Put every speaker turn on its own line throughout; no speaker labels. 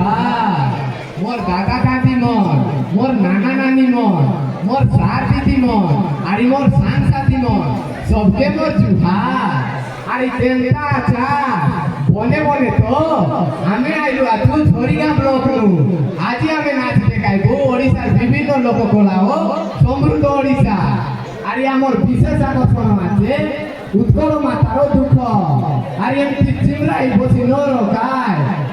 जुहार मोर दादा दादी मन मोर नाना नानी मन मोर सार दीदी मन आरी मोर सांग साथी मन सबके मोर जुहार आरी तेलता आचार बोले बोले तो हमें आइलु आतु झोरीगाम ब्लॉक नु आज हमें नाच देखाइबो ओडिशार विभिन्न लोक कलाओ समृद्ध ओडिशा आरी आमर विशेष आकर्षण আছে उत्कल मातारो दुख आरी एमती चिमराई बसी नर गाय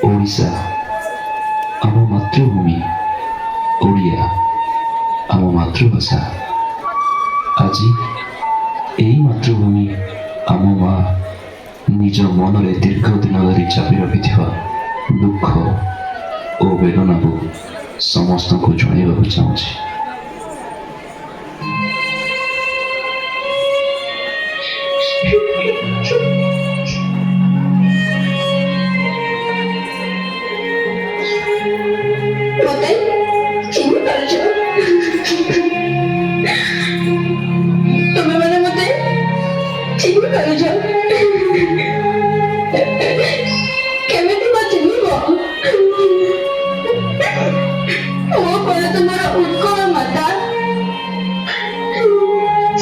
ओडिशा आम मातृभूमि ଓଡ଼ିଆ ଆମ ମାତୃଭାଷା। ଆଜି ଏହି ମାତୃଭୂମି ଆମ ମା ନିଜ ମନରେ ଦୀର୍ଘ ଦିନ ଧରି ଚାପି ରଖିଥିବା ଦୁଃଖ ଓ ବେଦନାକୁ ସମସ୍ତଙ୍କୁ ଜଣାଇବାକୁ ଚାହୁଁଛି।
ମତେ ଚିହ୍ନି ପାରୁଛ? ତୁମେମାନେ ମତେ ଚିହ୍ନି ପାରୁଛ? କେମିତି ବା ଚିହ୍ନିବ? ମୋ ପରେ ତୁମର ଉତ୍କଳ ମାତା,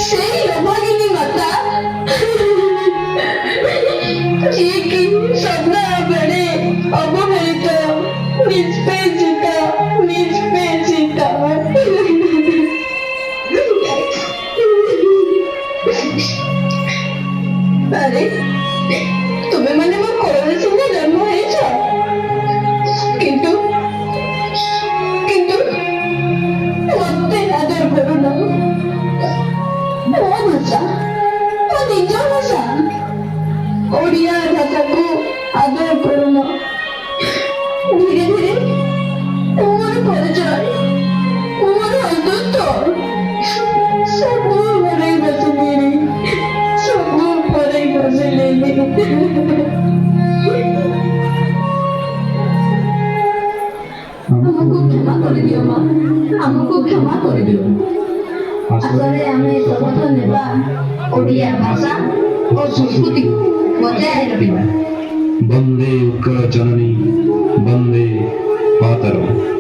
ସେଇ ଅଭାଗିନୀ ମାତା ଯିଏକି ସଦା ବେଳେ ଅବହେଳିତ, ନିଷ୍ପେଷିତ। ଆରେ ତୁମେମାନେ ମୋ କୋଳରେ ସିନା ଜନ୍ମ ହେଇଛ, କିନ୍ତୁ ମତେ ଆଦର କରୁନ। ମୋ ଭାଷା, ମୋ ନିଜ ଭାଷା, ଓଡ଼ିଆ ଭାଷାକୁ ଆଦର କରୁନ। ଧୀରେ ଧୀରେ ମୋର ପରିଚୟ, ମୋର ଅସ୍ତିତ୍ୱ ସବୁ ହରେଇ ବସିଲେଣି, ସବୁ ହରେଇ ବସିଲେଣି। ଆମକୁ କ୍ଷମା କରିଦିଅ ମା, ଆମକୁ କ୍ଷମା କରିଦିଅ। ଆସରେ ଆମେ ଶପଥ ନେବା ଓଡ଼ିଆ ଭାଷା ଓ ସଂସ୍କୃତିକୁ ବଜାୟ ରଖିବା।
ବନ୍ଦେ ଉତ୍କଳ ଜନନୀ, ବନ୍ଦେ ମାତରମ୍।